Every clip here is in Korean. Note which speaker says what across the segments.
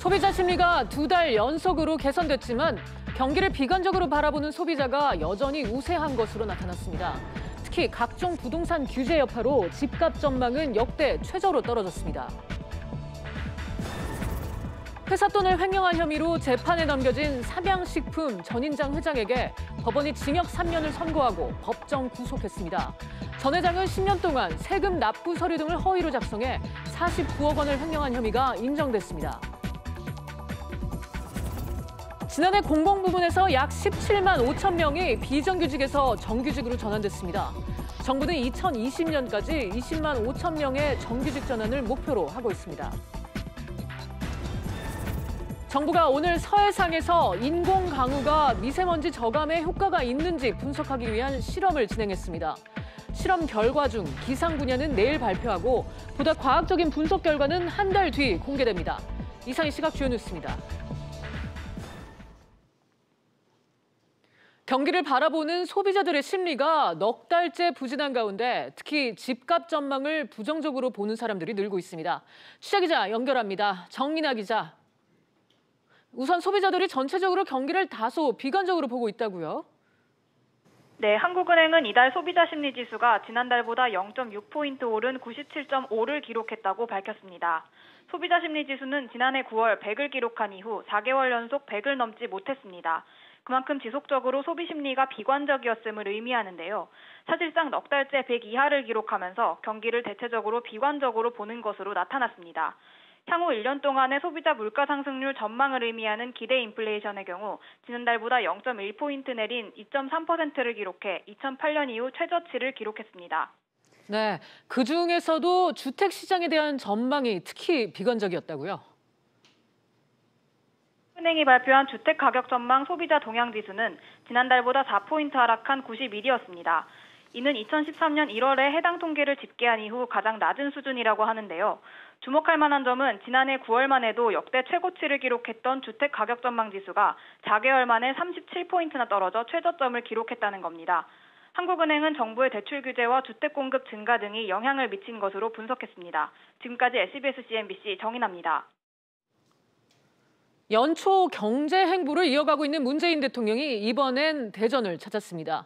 Speaker 1: 소비자 심리가 2달 연속으로 개선됐지만 경기를 비관적으로 바라보는 소비자가 여전히 우세한 것으로 나타났습니다. 특히 각종 부동산 규제 여파로 집값 전망은 역대 최저로 떨어졌습니다. 회사 돈을 횡령한 혐의로 재판에 넘겨진 삼양식품 전인장 회장에게 법원이 징역 3년을 선고하고 법정 구속했습니다. 전 회장은 10년 동안 세금 납부 서류 등을 허위로 작성해 49억 원을 횡령한 혐의가 인정됐습니다. 지난해 공공부문에서 약 17만 5천 명이 비정규직에서 정규직으로 전환됐습니다. 정부는 2020년까지 20만 5천 명의 정규직 전환을 목표로 하고 있습니다. 정부가 오늘 서해상에서 인공 강우가 미세먼지 저감에 효과가 있는지 분석하기 위한 실험을 진행했습니다. 실험 결과 중 기상 분야는 내일 발표하고 보다 과학적인 분석 결과는 한 달 뒤 공개됩니다. 이상이 시각 주요 뉴스입니다. 경기를 바라보는 소비자들의 심리가 넉 달째 부진한 가운데 특히 집값 전망을 부정적으로 보는 사람들이 늘고 있습니다. 취재기자 연결합니다. 정민아 기자. 우선 소비자들이 전체적으로 경기를 다소 비관적으로 보고 있다고요?
Speaker 2: 네, 한국은행은 이달 소비자 심리 지수가 지난달보다 0.6포인트 오른 97.5를 기록했다고 밝혔습니다. 소비자 심리 지수는 지난해 9월 100을 기록한 이후 4개월 연속 100을 넘지 못했습니다. 그만큼 지속적으로 소비 심리가 비관적이었음을 의미하는데요. 사실상 넉 달째 100 이하를 기록하면서 경기를 대체적으로 비관적으로 보는 것으로 나타났습니다. 향후 1년 동안의 소비자 물가 상승률 전망을 의미하는 기대 인플레이션의 경우 지난달보다 0.1포인트 내린 2.3%를 기록해 2008년 이후 최저치를 기록했습니다.
Speaker 1: 네, 그중에서도 주택 시장에 대한 전망이 특히 비관적이었다고요?
Speaker 2: 은행이 발표한 주택 가격 전망 소비자 동향 지수는 지난달보다 4포인트 하락한 91이었습니다. 이는 2013년 1월에 해당 통계를 집계한 이후 가장 낮은 수준이라고 하는데요. 주목할 만한 점은 지난해 9월만 해도 역대 최고치를 기록했던 주택 가격 전망 지수가 4개월 만에 37포인트나 떨어져 최저점을 기록했다는 겁니다. 한국은행은 정부의 대출 규제와 주택 공급 증가 등이 영향을 미친 것으로 분석했습니다. 지금까지 SBS CNBC 정인아입니다.
Speaker 1: 연초 경제 행보를 이어가고 있는 문재인 대통령이 이번엔 대전을 찾았습니다.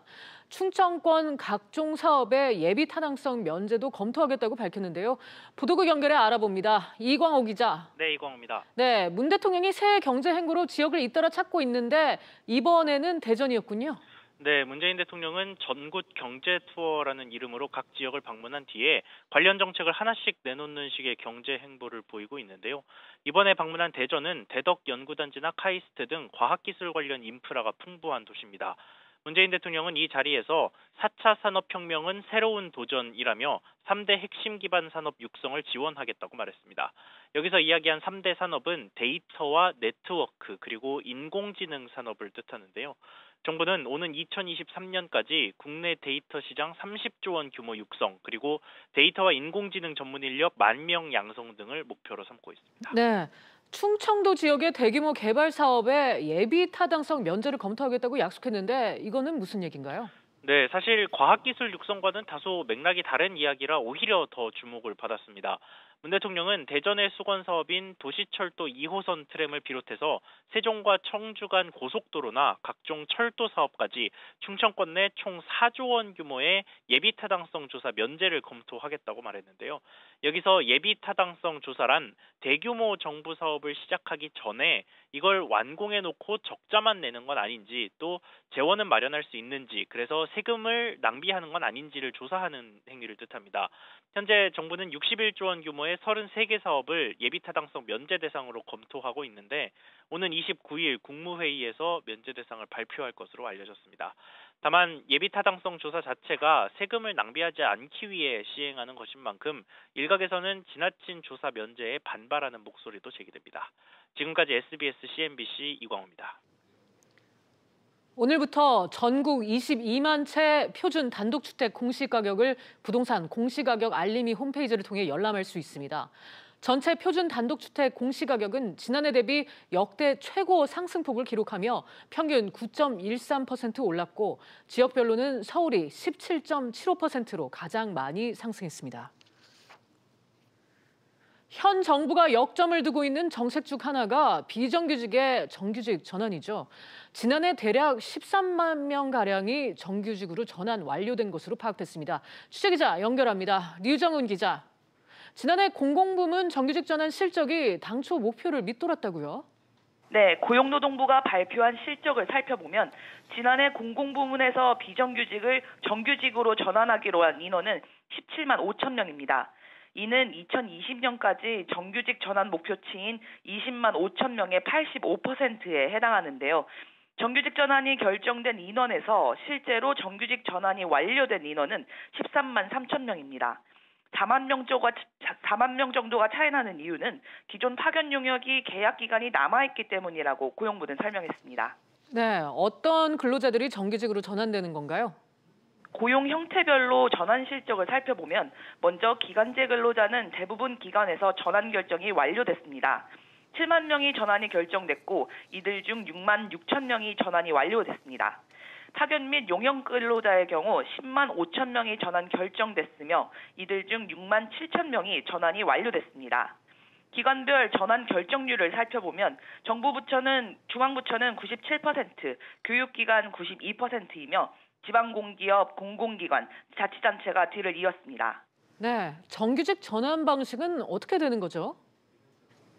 Speaker 1: 충청권 각종 사업의 예비 타당성 면제도 검토하겠다고 밝혔는데요. 보도국 연결해 알아봅니다. 이광호 기자.
Speaker 3: 네, 이광호입니다.
Speaker 1: 네, 문 대통령이 새 경제 행보로 지역을 잇따라 찾고 있는데 이번에는 대전이었군요.
Speaker 3: 네, 문재인 대통령은 전국 경제 투어라는 이름으로 각 지역을 방문한 뒤에 관련 정책을 하나씩 내놓는 식의 경제 행보를 보이고 있는데요. 이번에 방문한 대전은 대덕 연구단지나 카이스트 등 과학기술 관련 인프라가 풍부한 도시입니다. 문재인 대통령은 이 자리에서 4차 산업혁명은 새로운 도전이라며 3대 핵심 기반 산업 육성을 지원하겠다고 말했습니다. 여기서 이야기한 3대 산업은 데이터와 네트워크 그리고 인공지능 산업을 뜻하는데요. 정부는 오는 2023년까지 국내 데이터 시장 30조 원 규모 육성 그리고 데이터와 인공지능 전문 인력 10,000명 양성 등을 목표로 삼고 있습니다.
Speaker 1: 네. 충청도 지역의 대규모 개발 사업에 예비 타당성 면제를 검토하겠다고 약속했는데 이거는 무슨 얘기인가요?
Speaker 3: 네, 사실 과학기술 육성과는 다소 맥락이 다른 이야기라 오히려 더 주목을 받았습니다. 문 대통령은 대전의 수건 사업인 도시철도 2호선 트램을 비롯해서 세종과 청주 간 고속도로나 각종 철도 사업까지 충청권 내 총 4조 원 규모의 예비 타당성 조사 면제를 검토하겠다고 말했는데요. 여기서 예비 타당성 조사란 대규모 정부 사업을 시작하기 전에 이걸 완공해 놓고 적자만 내는 건 아닌지 또 재원은 마련할 수 있는지 그래서 세금을 낭비하는 건 아닌지를 조사하는 행위를 뜻합니다. 현재 정부는 61조 원 규모의 33개 사업을 예비타당성 면제 대상으로 검토하고 있는데 오는 29일 국무회의에서 면제 대상을 발표할 것으로 알려졌습니다. 다만 예비타당성 조사 자체가 세금을 낭비하지 않기 위해 시행하는 것인 만큼 일각에서는 지나친 조사 면제에 반발하는 목소리도 제기됩니다. 지금까지 SBS CNBC 이광호입니다.
Speaker 1: 오늘부터 전국 22만 채 표준 단독주택 공시가격을 부동산 공시가격 알림이 홈페이지를 통해 열람할 수 있습니다. 전체 표준 단독주택 공시가격은 지난해 대비 역대 최고 상승폭을 기록하며 평균 9.13% 올랐고 지역별로는 서울이 17.75%로 가장 많이 상승했습니다. 현 정부가 역점을 두고 있는 정책 중 하나가 비정규직의 정규직 전환이죠. 지난해 대략 13만 명가량이 정규직으로 전환 완료된 것으로 파악됐습니다. 취재기자 연결합니다. 류정은 기자. 지난해 공공부문 정규직 전환 실적이 당초 목표를 밑돌았다고요?
Speaker 4: 네, 고용노동부가 발표한 실적을 살펴보면 지난해 공공부문에서 비정규직을 정규직으로 전환하기로 한 인원은 17만 5천 명입니다. 이는 2020년까지 정규직 전환 목표치인 20만 5천 명의 85%에 해당하는데요. 정규직 전환이 결정된 인원에서 실제로 정규직 전환이 완료된 인원은 13만 3천 명입니다. 4만 명 정도가 차이나는 이유는 기존 파견 용역이 계약 기간이 남아있기 때문이라고 고용부는 설명했습니다.
Speaker 1: 네, 어떤 근로자들이 정규직으로 전환되는 건가요?
Speaker 4: 고용 형태별로 전환 실적을 살펴보면 먼저 기간제 근로자는 대부분 기관에서 전환 결정이 완료됐습니다. 7만 명이 전환이 결정됐고 이들 중 6만 6천 명이 전환이 완료됐습니다. 파견 및 용역 근로자의 경우 10만 5천 명이 전환 결정됐으며 이들 중 6만 7천 명이 전환이 완료됐습니다. 기관별 전환 결정률을 살펴보면 정부 부처는 중앙부처는 97%, 교육기관 92%이며 지방공기업, 공공기관, 자치단체가 뒤를 이었습니다.
Speaker 1: 네, 정규직 전환 방식은 어떻게 되는 거죠?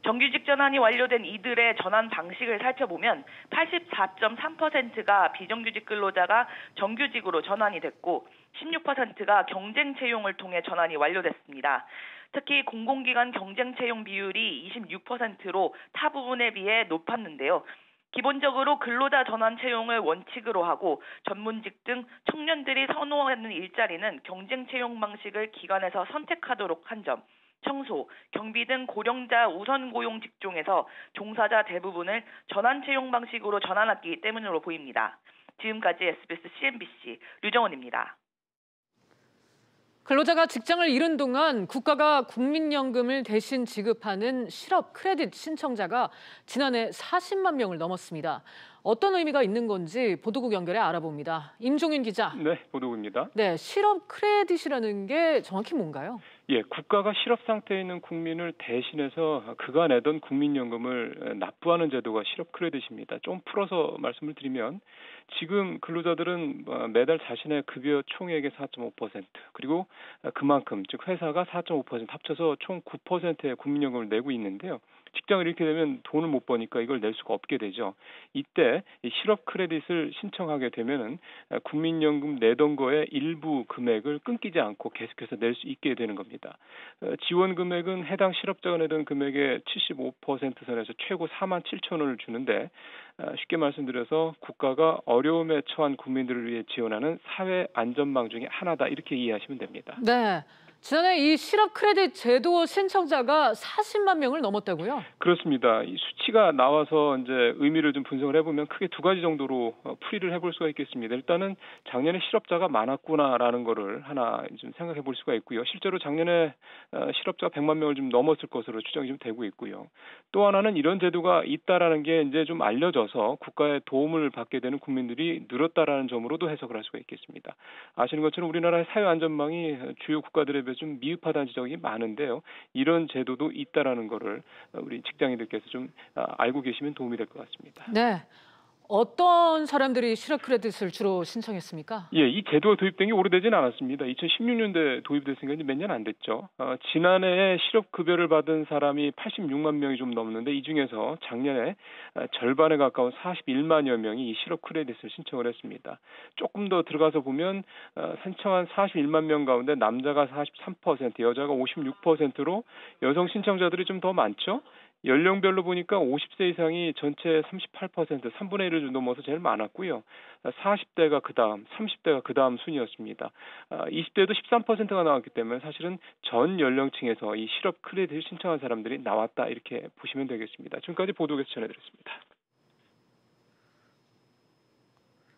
Speaker 4: 정규직 전환이 완료된 이들의 전환 방식을 살펴보면 84.3%가 비정규직 근로자가 정규직으로 전환이 됐고 16%가 경쟁 채용을 통해 전환이 완료됐습니다. 특히 공공기관 경쟁 채용 비율이 26%로 타 부분에 비해 높았는데요. 기본적으로 근로자 전환 채용을 원칙으로 하고 전문직 등 청년들이 선호하는 일자리는 경쟁 채용 방식을 기관에서 선택하도록 한 점, 청소, 경비 등 고령자 우선 고용 직종에서 종사자 대부분을 전환 채용 방식으로 전환했기 때문으로 보입니다. 지금까지 SBS CNBC 류정원입니다.
Speaker 1: 근로자가 직장을 잃은 동안 국가가 국민연금을 대신 지급하는 실업 크레딧 신청자가 지난해 40만 명을 넘었습니다. 어떤 의미가 있는 건지 보도국 연결해 알아봅니다. 임종윤 기자.
Speaker 5: 네, 보도국입니다.
Speaker 1: 네, 실업 크레딧이라는 게 정확히 뭔가요?
Speaker 5: 예, 국가가 실업 상태에 있는 국민을 대신해서 그가 내던 국민연금을 납부하는 제도가 실업 크레딧입니다. 좀 풀어서 말씀을 드리면 지금 근로자들은 매달 자신의 급여 총액의 4.5% 그리고 그만큼 즉 회사가 4.5% 합쳐서 총 9%의 국민연금을 내고 있는데요. 직장을 잃게 되면 돈을 못 버니까 이걸 낼 수가 없게 되죠. 이때 이 실업 크레딧을 신청하게 되면은 국민연금 내던 거의 일부 금액을 끊기지 않고 계속해서 낼 수 있게 되는 겁니다. 지원 금액은 해당 실업자가 내던 금액의 75% 선에서 최고 4만 7천 원을 주는데 쉽게 말씀드려서 국가가 어려움에 처한 국민들을 위해 지원하는 사회 안전망 중에 하나다 이렇게 이해하시면 됩니다.
Speaker 1: 네. 지난해 이 실업 크레딧 제도 신청자가 40만 명을 넘었다고요?
Speaker 5: 그렇습니다. 이 수치가 나와서 이제 의미를 좀 분석을 해보면 크게 두 가지 정도로 풀이를 해볼 수가 있겠습니다. 일단은 작년에 실업자가 많았구나라는 거를 하나 좀 생각해 볼 수가 있고요. 실제로 작년에 실업자가 100만 명을 좀 넘었을 것으로 추정이 좀 되고 있고요. 또 하나는 이런 제도가 있다라는 게 이제 좀 알려져서 국가의 도움을 받게 되는 국민들이 늘었다라는 점으로도 해석을 할 수가 있겠습니다. 아시는 것처럼 우리나라의 사회 안전망이 주요 국가들에 비해 좀 미흡하다는 지적이 많은데요. 이런 제도도 있다라는 거를 우리 직장인들께서 좀 알고 계시면 도움이 될 것 같습니다.
Speaker 1: 네. 어떤 사람들이 실업 크레딧을 주로 신청했습니까?
Speaker 5: 예, 이 제도가 도입된 게 오래되진 않았습니다. 2016년도에 도입됐으니까 이제 몇 년 안 됐죠. 지난해에 실업급여를 받은 사람이 86만 명이 좀 넘는데 이 중에서 작년에 절반에 가까운 41만여 명이 이 실업 크레딧을 신청을 했습니다. 조금 더 들어가서 보면 신청한 41만 명 가운데 남자가 43%, 여자가 56%로 여성 신청자들이 좀 더 많죠. 연령별로 보니까 50세 이상이 전체 38%, 3분의 1을 넘어서 제일 많았고요. 40대가 그다음, 30대가 그다음 순이었습니다. 20대도 13%가 나왔기 때문에 사실은 전 연령층에서 이 실업 크레딧을 신청한 사람들이 나왔다 이렇게 보시면 되겠습니다. 지금까지 보도국에서 전해드렸습니다.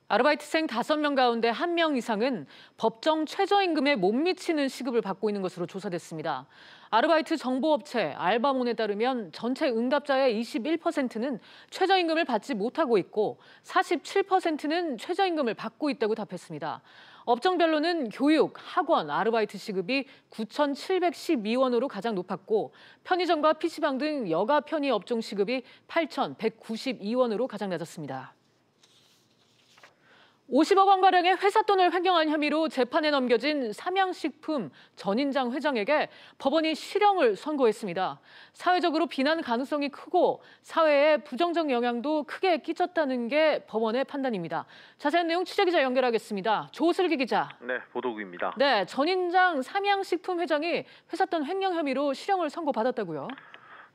Speaker 1: 아르바이트생 5명 가운데 1명 이상은 법정 최저임금에 못 미치는 시급을 받고 있는 것으로 조사됐습니다. 아르바이트 정보업체 알바몬에 따르면 전체 응답자의 21%는 최저임금을 받지 못하고 있고 47%는 최저임금을 받고 있다고 답했습니다. 업종별로는 교육, 학원, 아르바이트 시급이 9,712원으로 가장 높았고 편의점과 PC방 등 여가 편의 업종 시급이 8,192원으로 가장 낮았습니다. 50억 원가량의 회사 돈을 횡령한 혐의로 재판에 넘겨진 삼양식품 전인장 회장에게 법원이 실형을 선고했습니다. 사회적으로 비난 가능성이 크고 사회에 부정적 영향도 크게 끼쳤다는 게 법원의 판단입니다. 자세한 내용 취재기자 연결하겠습니다. 조슬기 기자.
Speaker 6: 네, 보도국입니다.
Speaker 1: 네, 전인장 삼양식품 회장이 회사 돈 횡령 혐의로 실형을 선고받았다고요?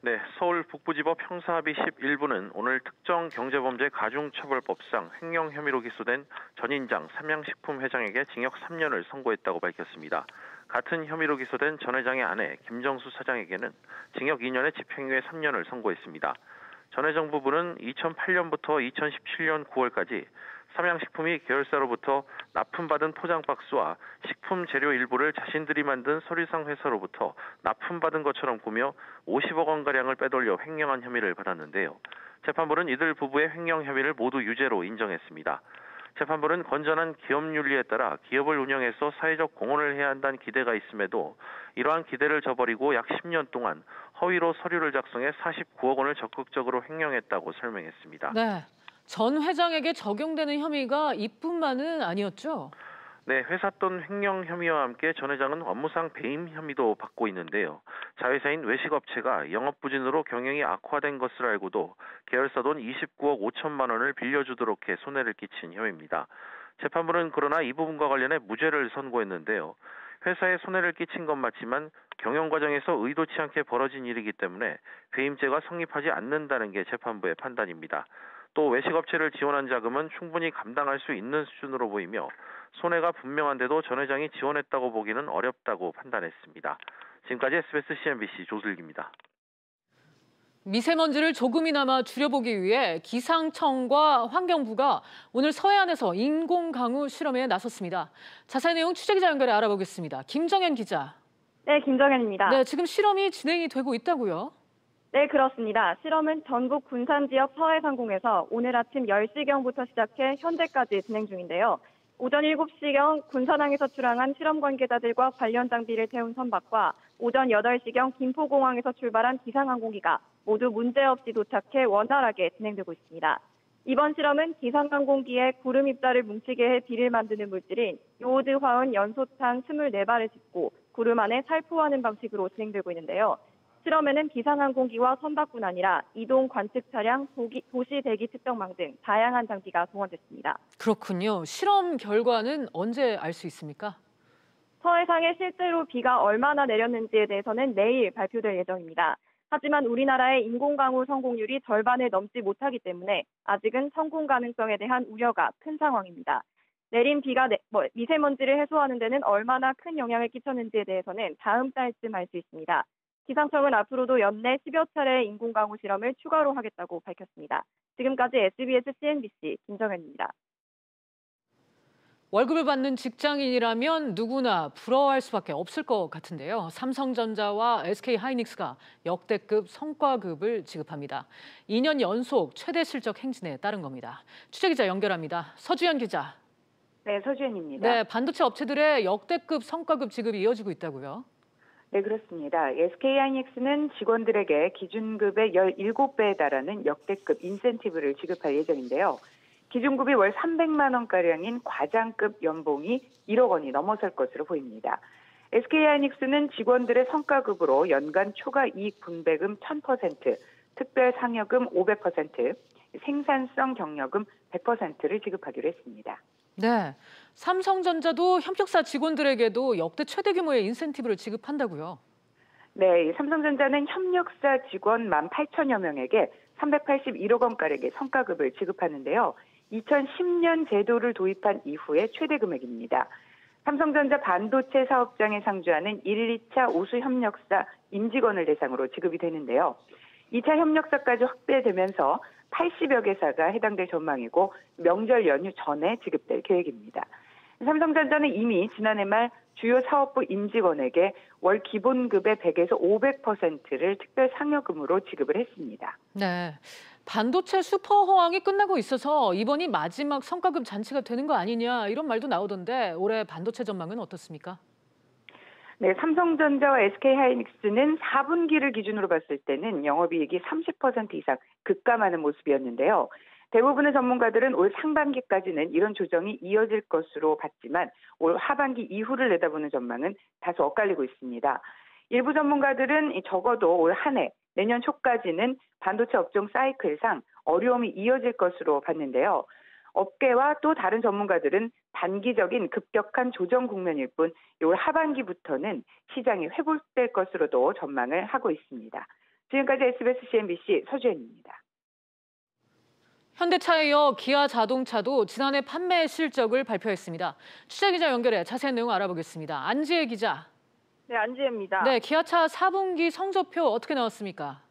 Speaker 6: 네, 서울 북부지법 형사합의 11부는 오늘 특정경제범죄 가중처벌법상 횡령 혐의로 기소된 전인장 삼양식품 회장에게 징역 3년을 선고했다고 밝혔습니다. 같은 혐의로 기소된 전 회장의 아내 김정수 사장에게는 징역 2년에 집행유예 3년을 선고했습니다. 전 회장 부부는 2008년부터 2017년 9월까지 삼양식품이 계열사로부터 납품받은 포장박스와 식품 재료 일부를 자신들이 만든 서류상 회사로부터 납품받은 것처럼 꾸며 50억 원가량을 빼돌려 횡령한 혐의를 받았는데요. 재판부는 이들 부부의 횡령 혐의를 모두 유죄로 인정했습니다. 재판부는 건전한 기업윤리에 따라 기업을 운영해서 사회적 공헌을 해야 한다는 기대가 있음에도 이러한 기대를 저버리고 약 10년 동안 허위로 서류를 작성해 49억 원을 적극적으로 횡령했다고 설명했습니다.
Speaker 1: 네. 전 회장에게 적용되는 혐의가 이뿐만은 아니었죠?
Speaker 6: 네, 회사 돈 횡령 혐의와 함께 전 회장은 업무상 배임 혐의도 받고 있는데요. 자회사인 외식업체가 영업부진으로 경영이 악화된 것을 알고도 계열사 돈 29억 5천만 원을 빌려주도록 해 손해를 끼친 혐의입니다. 재판부는 그러나 이 부분과 관련해 무죄를 선고했는데요. 회사에 손해를 끼친 건 맞지만 경영 과정에서 의도치 않게 벌어진 일이기 때문에 배임죄가 성립하지 않는다는 게 재판부의 판단입니다. 또 외식업체를 지원한 자금은 충분히 감당할 수 있는 수준으로 보이며 손해가 분명한데도 전 회장이 지원했다고 보기는 어렵다고 판단했습니다. 지금까지 SBS CNBC 조슬기입니다.
Speaker 1: 미세먼지를 조금이나마 줄여보기 위해 기상청과 환경부가 오늘 서해안에서 인공강우 실험에 나섰습니다. 자세한 내용 취재기자 연결해 알아보겠습니다. 김정현 기자.
Speaker 7: 네, 김정현입니다.
Speaker 1: 네, 지금 실험이 진행이 되고 있다고요?
Speaker 7: 네, 그렇습니다. 실험은 전북 군산 지역 서해상공에서 오늘 아침 10시경부터 시작해 현재까지 진행 중인데요. 오전 7시경 군산항에서 출항한 실험 관계자들과 관련 장비를 태운 선박과 오전 8시경 김포공항에서 출발한 기상항공기가 모두 문제없이 도착해 원활하게 진행되고 있습니다. 이번 실험은 기상항공기에 구름 입자를 뭉치게 해 비를 만드는 물질인 요오드 화은 연소탄 24발을 싣고 구름 안에 살포하는 방식으로 진행되고 있는데요. 실험에는 기상항공기와 선박뿐 아니라 이동 관측 차량, 도시 대기 측정망 등 다양한 장비가 동원됐습니다.
Speaker 1: 그렇군요. 실험 결과는 언제 알 수 있습니까?
Speaker 7: 서해상에 실제로 비가 얼마나 내렸는지에 대해서는 내일 발표될 예정입니다. 하지만 우리나라의 인공강우 성공률이 절반을 넘지 못하기 때문에 아직은 성공 가능성에 대한 우려가 큰 상황입니다. 내린 비가 미세먼지를 해소하는 데는 얼마나 큰 영향을 끼쳤는지에 대해서는 다음 달쯤 알 수 있습니다. 기상청은 앞으로도 연내 10여 차례의 인공강우 실험을 추가로 하겠다고 밝혔습니다. 지금까지 SBS CNBC 김정현입니다.
Speaker 1: 월급을 받는 직장인이라면 누구나 부러워할 수밖에 없을 것 같은데요. 삼성전자와 SK하이닉스가 역대급 성과급을 지급합니다. 2년 연속 최대 실적 행진에 따른 겁니다. 취재기자 연결합니다. 서주연 기자.
Speaker 8: 네, 서주연입니다.
Speaker 1: 네, 반도체 업체들의 역대급 성과급 지급이 이어지고 있다고요?
Speaker 8: 네, 그렇습니다. SK하이닉스는 직원들에게 기준급의 17배에 달하는 역대급 인센티브를 지급할 예정인데요. 기준급이 월 300만 원가량인 과장급 연봉이 1억 원이 넘어설 것으로 보입니다. SK하이닉스는 직원들의 성과급으로 연간 초과 이익 분배금 1000%, 특별 상여금 500%, 생산성 격려금 100%를 지급하기로 했습니다.
Speaker 1: 네, 삼성전자도 협력사 직원들에게도 역대 최대 규모의 인센티브를 지급한다고요?
Speaker 8: 네, 삼성전자는 협력사 직원 18,000여 명에게 381억 원가량의 성과급을 지급하는데요. 2010년 제도를 도입한 이후의 최대 금액입니다. 삼성전자 반도체 사업장에 상주하는 1, 2차 우수 협력사 임직원을 대상으로 지급이 되는데요. 2차 협력사까지 확대되면서 80여 개사가 해당될 전망이고 명절 연휴 전에 지급될 계획입니다. 삼성전자는 이미 지난해 말 주요 사업부 임직원에게 월 기본급의 100에서 500%를 특별 상여금으로 지급을 했습니다.
Speaker 1: 네, 반도체 슈퍼 호황이 끝나고 있어서 이번이 마지막 성과급 잔치가 되는 거 아니냐 이런 말도 나오던데 올해 반도체 전망은 어떻습니까?
Speaker 8: 네, 삼성전자와 SK하이닉스는 4분기를 기준으로 봤을 때는 영업이익이 30% 이상 급감하는 모습이었는데요. 대부분의 전문가들은 올 상반기까지는 이런 조정이 이어질 것으로 봤지만 올 하반기 이후를 내다보는 전망은 다소 엇갈리고 있습니다. 일부 전문가들은 적어도 올 한 해, 내년 초까지는 반도체 업종 사이클상 어려움이 이어질 것으로 봤는데요. 업계와 또 다른 전문가들은 단기적인 급격한 조정 국면일 뿐 올 하반기부터는 시장이 회복될 것으로도 전망을 하고 있습니다. 지금까지 SBS CNBC 서주현입니다.
Speaker 1: 현대차에 이어 기아자동차도 지난해 판매 실적을 발표했습니다. 취재기자 연결해 자세한 내용 알아보겠습니다. 안지혜 기자.
Speaker 9: 네, 안지혜입니다.
Speaker 1: 네, 기아차 4분기 성적표 어떻게 나왔습니까?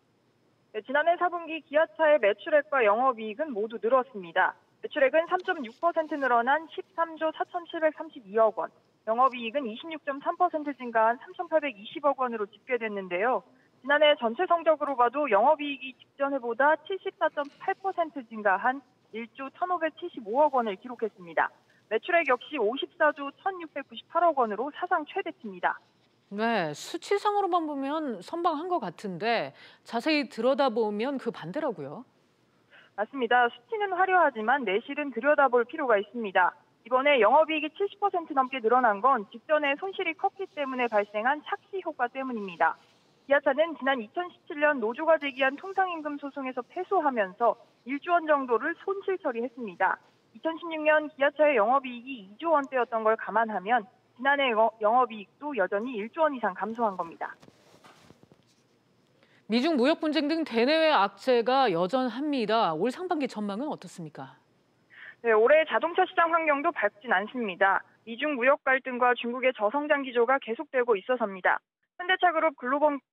Speaker 9: 네, 지난해 4분기 기아차의 매출액과 영업이익은 모두 늘었습니다. 매출액은 3.6% 늘어난 13조 4,732억 원, 영업이익은 26.3% 증가한 3,820억 원으로 집계됐는데요. 지난해 전체 성적으로 봐도 영업이익이 직전해보다 74.8% 증가한 1조 1,575억 원을 기록했습니다. 매출액 역시 54조 1,698억 원으로 사상 최대치입니다.
Speaker 1: 네, 수치상으로만 보면 선방한 것 같은데 자세히 들여다보면 그 반대라고요?
Speaker 9: 맞습니다. 수치는 화려하지만 내실은 들여다볼 필요가 있습니다. 이번에 영업이익이 70% 넘게 늘어난 건 직전에 손실이 컸기 때문에 발생한 착시 효과 때문입니다. 기아차는 지난 2017년 노조가 제기한 통상임금 소송에서 패소하면서 1조 원 정도를 손실 처리했습니다. 2016년 기아차의 영업이익이 2조 원대였던 걸 감안하면 지난해 영업이익도 여전히 1조 원 이상 감소한 겁니다.
Speaker 1: 미중 무역 분쟁 등 대내외 악재가 여전합니다. 올 상반기 전망은 어떻습니까?
Speaker 9: 네, 올해 자동차 시장 환경도 밝진 않습니다. 미중 무역 갈등과 중국의 저성장 기조가 계속되고 있어서입니다. 현대차그룹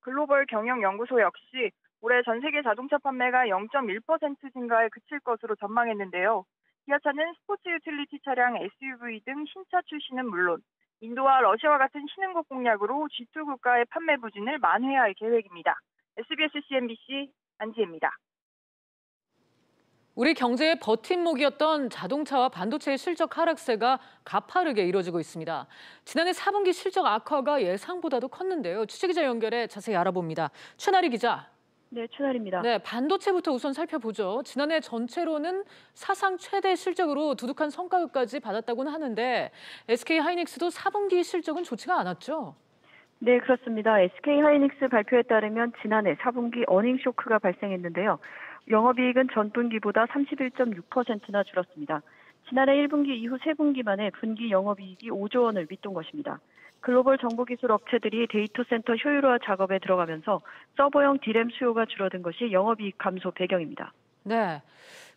Speaker 9: 글로벌 경영연구소 역시 올해 전 세계 자동차 판매가 0.1% 증가에 그칠 것으로 전망했는데요. 기아차는 스포츠 유틸리티 차량 SUV 등 신차 출시는 물론 인도와 러시아와 같은 신흥국 공략으로 G2 국가의 판매 부진을 만회할 계획입니다. SBS CNBC 안지혜입니다.
Speaker 1: 우리 경제의 버팀목이었던 자동차와 반도체의 실적 하락세가 가파르게 이뤄지고 있습니다. 지난해 4분기 실적 악화가 예상보다도 컸는데요. 취재기자 연결해 자세히 알아봅니다. 최나리 기자.
Speaker 7: 네, 최나리입니다.
Speaker 1: 네, 반도체부터 우선 살펴보죠. 지난해 전체로는 사상 최대 실적으로 두둑한 성과급까지 받았다고는 하는데 SK하이닉스도 4분기 실적은 좋지가 않았죠?
Speaker 7: 네, 그렇습니다. SK하이닉스 발표에 따르면 지난해 4분기 어닝 쇼크가 발생했는데요. 영업이익은 전분기보다 31.6%나 줄었습니다. 지난해 1분기 이후 3분기 만에 분기 영업이익이 5조 원을 밑돈 것입니다. 글로벌 정보기술 업체들이 데이터 센터 효율화 작업에 들어가면서 서버형 D램 수요가 줄어든 것이 영업이익 감소 배경입니다.
Speaker 1: 네.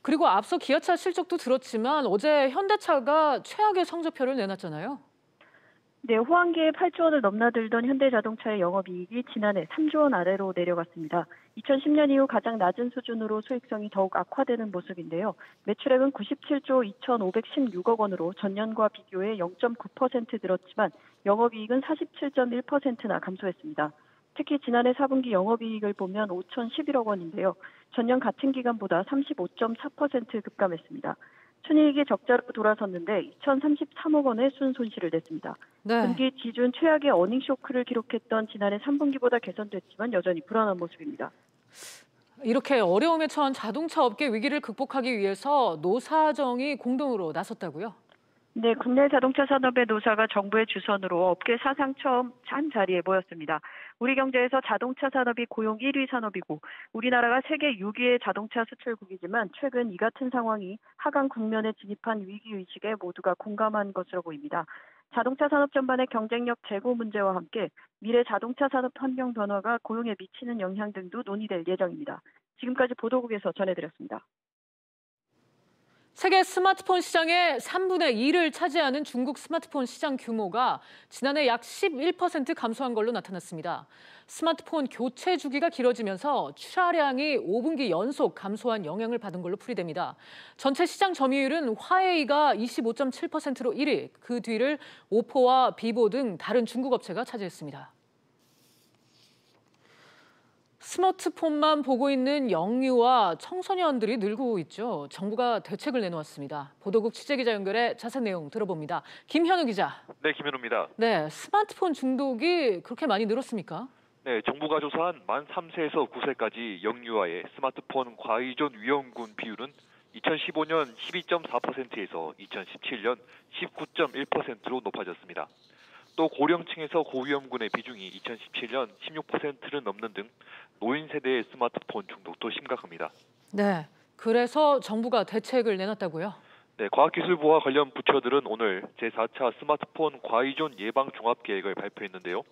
Speaker 1: 그리고 앞서 기아차 실적도 들었지만 어제 현대차가 최악의 성적표를 내놨잖아요.
Speaker 7: 네, 호황기에 8조 원을 넘나들던 현대자동차의 영업이익이 지난해 3조 원 아래로 내려갔습니다. 2010년 이후 가장 낮은 수준으로 수익성이 더욱 악화되는 모습인데요. 매출액은 97조 2,516억 원으로 전년과 비교해 0.9% 늘었지만 영업이익은 47.1%나 감소했습니다. 특히 지난해 4분기 영업이익을 보면 5,011억 원인데요. 전년 같은 기간보다 35.4% 급감했습니다. 순이익이 적자로 돌아섰는데 2,033억 원의 순손실을 냈습니다.
Speaker 1: 네.
Speaker 7: 분기 기준 최악의 어닝 쇼크를 기록했던 지난해 3분기보다 개선됐지만 여전히 불안한 모습입니다.
Speaker 1: 이렇게 어려움에 처한 자동차 업계 위기를 극복하기 위해서 노사정이 공동으로 나섰다고요?
Speaker 7: 네, 국내 자동차 산업의 노사가 정부의 주선으로 업계 사상 처음 한 자리에 모였습니다. 우리 경제에서 자동차 산업이 고용 1위 산업이고 우리나라가 세계 6위의 자동차 수출국이지만 최근 이 같은 상황이 하강 국면에 진입한 위기의식에 모두가 공감한 것으로 보입니다. 자동차 산업 전반의 경쟁력 제고 문제와 함께 미래 자동차 산업 환경 변화가 고용에 미치는 영향 등도 논의될 예정입니다. 지금까지 보도국에서 전해드렸습니다.
Speaker 1: 세계 스마트폰 시장의 3분의 2를 차지하는 중국 스마트폰 시장 규모가 지난해 약 11% 감소한 걸로 나타났습니다. 스마트폰 교체 주기가 길어지면서 출하량이 5분기 연속 감소한 영향을 받은 걸로 풀이됩니다. 전체 시장 점유율은 화웨이가 25.7%로 1위, 그 뒤를 오포와 비보 등 다른 중국 업체가 차지했습니다. 스마트폰만 보고 있는 영유아 청소년들이 늘고 있죠. 정부가 대책을 내놓았습니다. 보도국 취재기자 연결해 자세한 내용 들어봅니다. 김현우 기자.
Speaker 10: 네, 김현우입니다.
Speaker 1: 네, 스마트폰 중독이 그렇게 많이 늘었습니까?
Speaker 10: 네, 정부가 조사한 만 3세에서 9세까지 영유아의 스마트폰 과의존 위험군 비율은 2015년 12.4%에서 2017년 19.1%로 높아졌습니다. 또 고령층에서 고위험군의 비중이 2017년 16%를 넘는 등 노인 세대의 스마트폰 중독도 심각합니다.
Speaker 1: 네, 그래서 정부가 대책을 내놨다고요?
Speaker 10: 네, 과학기술부와 관련 부처들은 오늘 제4차 스마트폰 과의존 예방 종합계획을 발표했는데요.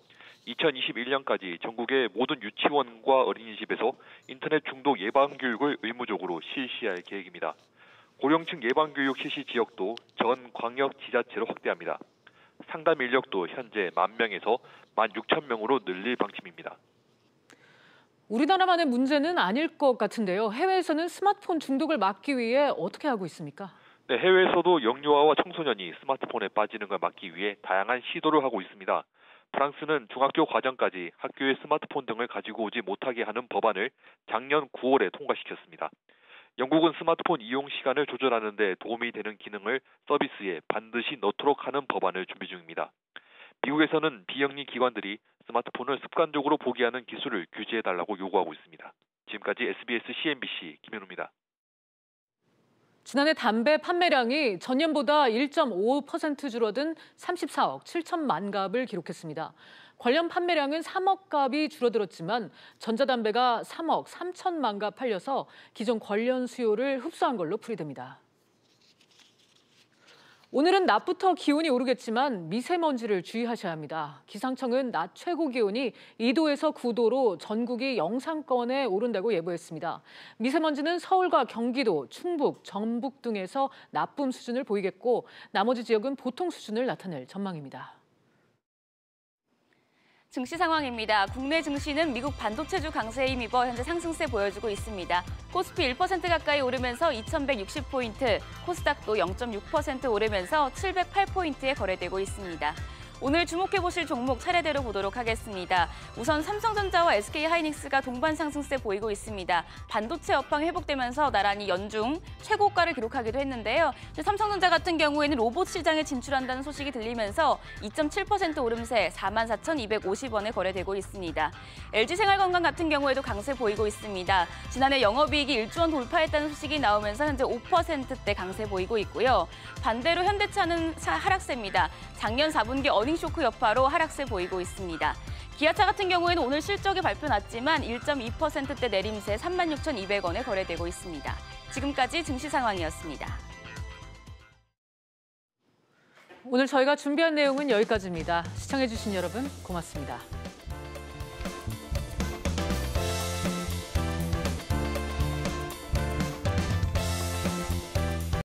Speaker 10: 2021년까지 전국의 모든 유치원과 어린이집에서 인터넷 중독 예방 교육을 의무적으로 실시할 계획입니다. 고령층 예방 교육 실시 지역도 전 광역 지자체로 확대합니다. 상담 인력도 현재 10,000명에서 16,000명으로 늘릴 방침입니다.
Speaker 1: 우리나라만의 문제는 아닐 것 같은데요. 해외에서는 스마트폰 중독을 막기 위해 어떻게 하고 있습니까?
Speaker 10: 네, 해외에서도 영유아와 청소년이 스마트폰에 빠지는 걸 막기 위해 다양한 시도를 하고 있습니다. 프랑스는 중학교 과정까지 학교에 스마트폰 등을 가지고 오지 못하게 하는 법안을 작년 9월에 통과시켰습니다. 영국은 스마트폰 이용 시간을 조절하는 데 도움이 되는 기능을 서비스에 반드시 넣도록 하는 법안을 준비 중입니다. 미국에서는 비영리 기관들이 스마트폰을 습관적으로 보게 하는 기술을 규제해달라고 요구하고 있습니다. 지금까지 SBS CNBC 김현우입니다.
Speaker 1: 지난해 담배 판매량이 전년보다 1.5% 줄어든 34억 7천만 갑을 기록했습니다. 관련 판매량은 3억 갑이 줄어들었지만 전자담배가 3억 3천만 갑 팔려서 기존 관련 수요를 흡수한 걸로 풀이됩니다. 오늘은 낮부터 기온이 오르겠지만 미세먼지를 주의하셔야 합니다. 기상청은 낮 최고 기온이 2도에서 9도로 전국이 영상권에 오른다고 예보했습니다. 미세먼지는 서울과 경기도, 충북, 전북 등에서 나쁨 수준을 보이겠고 나머지 지역은 보통 수준을 나타낼 전망입니다.
Speaker 11: 증시 상황입니다. 국내 증시는 미국 반도체주 강세에 힘입어 현재 상승세 보여주고 있습니다. 코스피 1% 가까이 오르면서 2160포인트, 코스닥도 0.6% 오르면서 708포인트에 거래되고 있습니다. 오늘 주목해보실 종목 차례대로 보도록 하겠습니다. 우선 삼성전자와 SK하이닉스가 동반 상승세 보이고 있습니다. 반도체 업황 회복되면서 나란히 연중 최고가를 기록하기도 했는데요. 삼성전자 같은 경우에는 로봇 시장에 진출한다는 소식이 들리면서 2.7% 오름세 44,250원에 거래되고 있습니다. LG생활건강 같은 경우에도 강세 보이고 있습니다. 지난해 영업이익이 1조 원 돌파했다는 소식이 나오면서 현재 5%대 강세 보이고 있고요. 반대로 현대차는 하락세입니다. 작년 4분기 어닝쇼크 여파로 하락세 보이고 있습니다. 기아차 같은 경우에는 오늘 실적이 발표 났지만 1.2%대 내림세 36,200원에 거래되고 있습니다. 지금까지 증시 상황이었습니다.
Speaker 1: 오늘 저희가 준비한 내용은 여기까지입니다. 시청해주신 여러분 고맙습니다.